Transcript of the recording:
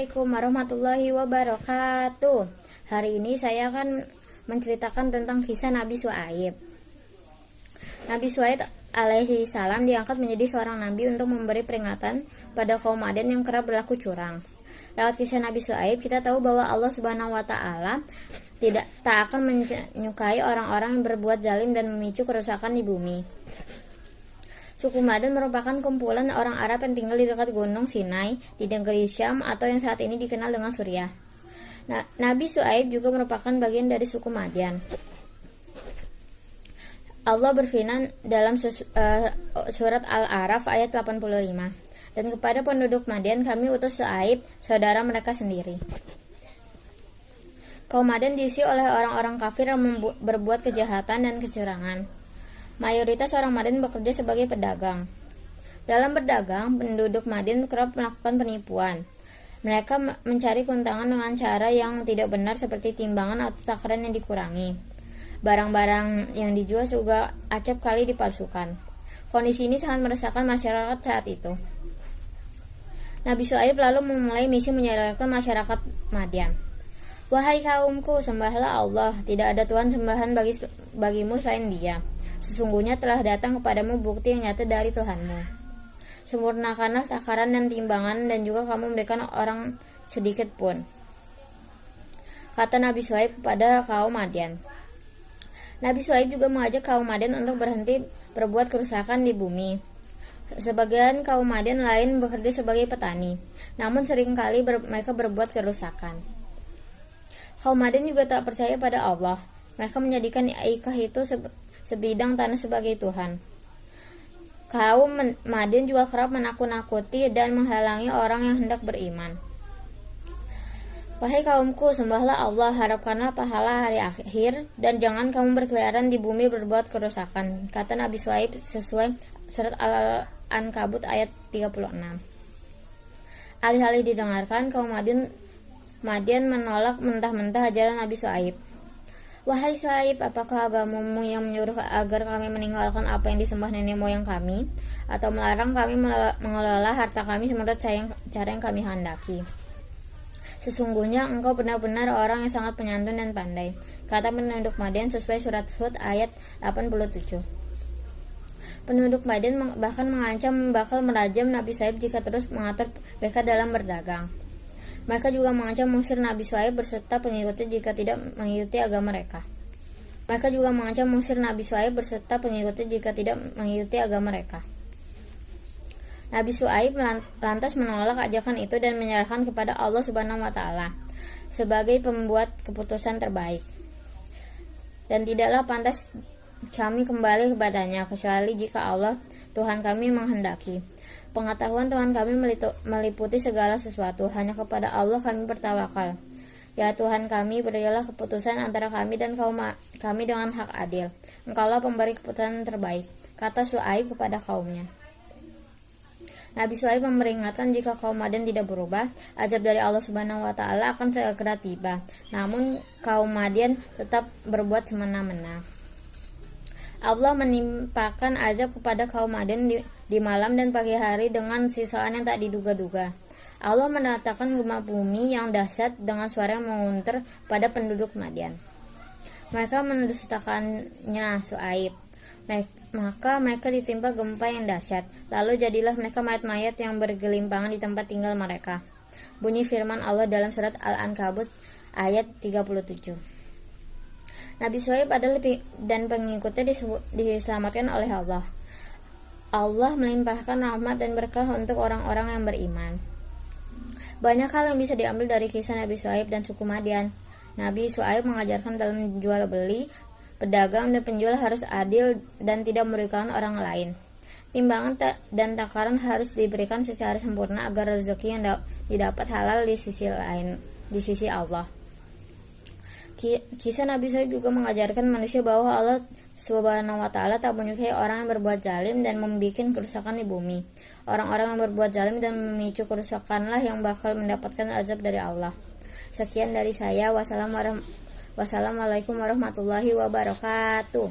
Assalamualaikum warahmatullahi wabarakatuh. Hari ini saya akan menceritakan tentang kisah Nabi Syuaib. Nabi Syuaib alaihi salam diangkat menjadi seorang nabi untuk memberi peringatan pada kaum Aden yang kerap berlaku curang. Lewat kisah Nabi Syuaib kita tahu bahwa Allah Subhanahu wa taala tak akan menyukai orang-orang yang berbuat zalim dan memicu kerusakan di bumi. Suku Madan merupakan kumpulan orang Arab yang tinggal di dekat Gunung Sinai di negeri Syam atau yang saat ini dikenal dengan Suriah. Nabi Syuaib juga merupakan bagian dari suku Madian. Allah berfirman dalam surat Al-A'raf ayat 85, dan kepada penduduk Madian kami utus Syuaib, saudara mereka sendiri. Kaum Madian diisi oleh orang-orang kafir yang berbuat kejahatan dan kecurangan. Mayoritas orang Madian bekerja sebagai pedagang. Dalam berdagang, penduduk Madian kerap melakukan penipuan. Mereka mencari keuntungan dengan cara yang tidak benar seperti timbangan atau takaran yang dikurangi. Barang-barang yang dijual juga acap kali dipalsukan. Kondisi ini sangat meresahkan masyarakat saat itu. Nabi Syuaib lalu memulai misi menyadarkan masyarakat Madian. Wahai kaumku, sembahlah Allah, tidak ada Tuhan sembahan bagimu selain Dia. Sesungguhnya telah datang kepadamu bukti yang nyata dari Tuhanmu. Sempurnakanlah takaran dan timbangan dan juga kamu memberikan orang sedikit pun, kata Nabi Syuaib kepada kaum Madian. Nabi Syuaib juga mengajak kaum Madian untuk berhenti berbuat kerusakan di bumi. Sebagian kaum Madian lain bekerja sebagai petani, namun seringkali mereka berbuat kerusakan. Kaum Madian juga tak percaya pada Allah. Mereka menjadikan Aikah itu sebidang tanah sebagai Tuhan. Kaum Madian juga kerap menakut-nakuti dan menghalangi orang yang hendak beriman. Wahai kaumku, sembahlah Allah, harapkanlah pahala hari akhir, dan jangan kamu berkeliaran di bumi berbuat kerusakan, kata Nabi Syuaib sesuai surat Al-Ankabut ayat 36. Alih-alih didengarkan, kaum Madian menolak mentah-mentah ajaran Nabi Syuaib. Wahai Syuaib, apakah agamamu yang menyuruh agar kami meninggalkan apa yang disembah nenek moyang kami, atau melarang kami mengelola harta kami menurut cara yang kami hendaki? Sesungguhnya engkau benar-benar orang yang sangat penyantun dan pandai, kata penduduk Madian sesuai surat Hud ayat 87. Penduduk Madian bahkan mengancam bakal merajam Nabi Syuaib jika terus mengatur mereka dalam berdagang. Mereka juga mengancam mengusir Nabi Syuaib berserta pengikutnya jika tidak mengikuti agama mereka. Nabi Syuaib lantas menolak ajakan itu dan menyerahkan kepada Allah Subhanahu wa taala sebagai pembuat keputusan terbaik. Dan tidaklah pantas kami kembali kepadanya kecuali jika Allah Tuhan kami menghendaki. Pengetahuan Tuhan kami meliputi segala sesuatu. Hanya kepada Allah kami bertawakal. Ya Tuhan kami, berilah keputusan antara kami dan kaum kami dengan hak adil. Engkaulah pemberi keputusan terbaik, kata Syuaib kepada kaumnya. Nabi Syuaib memperingatkan jika kaum Madian tidak berubah, azab dari Allah Subhanahu wa taala akan segera tiba. Namun kaum Madian tetap berbuat semena-mena. Allah menimpakan azab kepada kaum Madian di malam dan pagi hari dengan siksaan yang tak diduga-duga. Allah mendatangkan gempa bumi yang dahsyat dengan suara yang mengunter pada penduduk Madian. Mereka mendustakannya Syuaib. Maka mereka ditimpa gempa yang dahsyat. Lalu jadilah mereka mayat-mayat yang bergelimpangan di tempat tinggal mereka. Bunyi firman Allah dalam surat Al-Ankabut ayat 37. Nabi Syuaib dan pengikutnya diselamatkan oleh Allah. Allah melimpahkan rahmat dan berkah untuk orang-orang yang beriman. Banyak hal yang bisa diambil dari kisah Nabi Syuaib dan suku Madian. Nabi Syuaib mengajarkan dalam jual beli, pedagang dan penjual harus adil dan tidak merugikan orang lain. Timbangan dan takaran harus diberikan secara sempurna agar rezeki yang didapat halal di sisi Allah. Kisah Nabi Syuaib juga mengajarkan manusia bahwa Allah Subhanahu wa taala tak menyukai orang yang berbuat zalim dan membuat kerusakan di bumi. Orang-orang yang berbuat zalim dan memicu kerusakanlah yang bakal mendapatkan azab dari Allah. Sekian dari saya. Wassalamualaikum warahmatullahi wabarakatuh.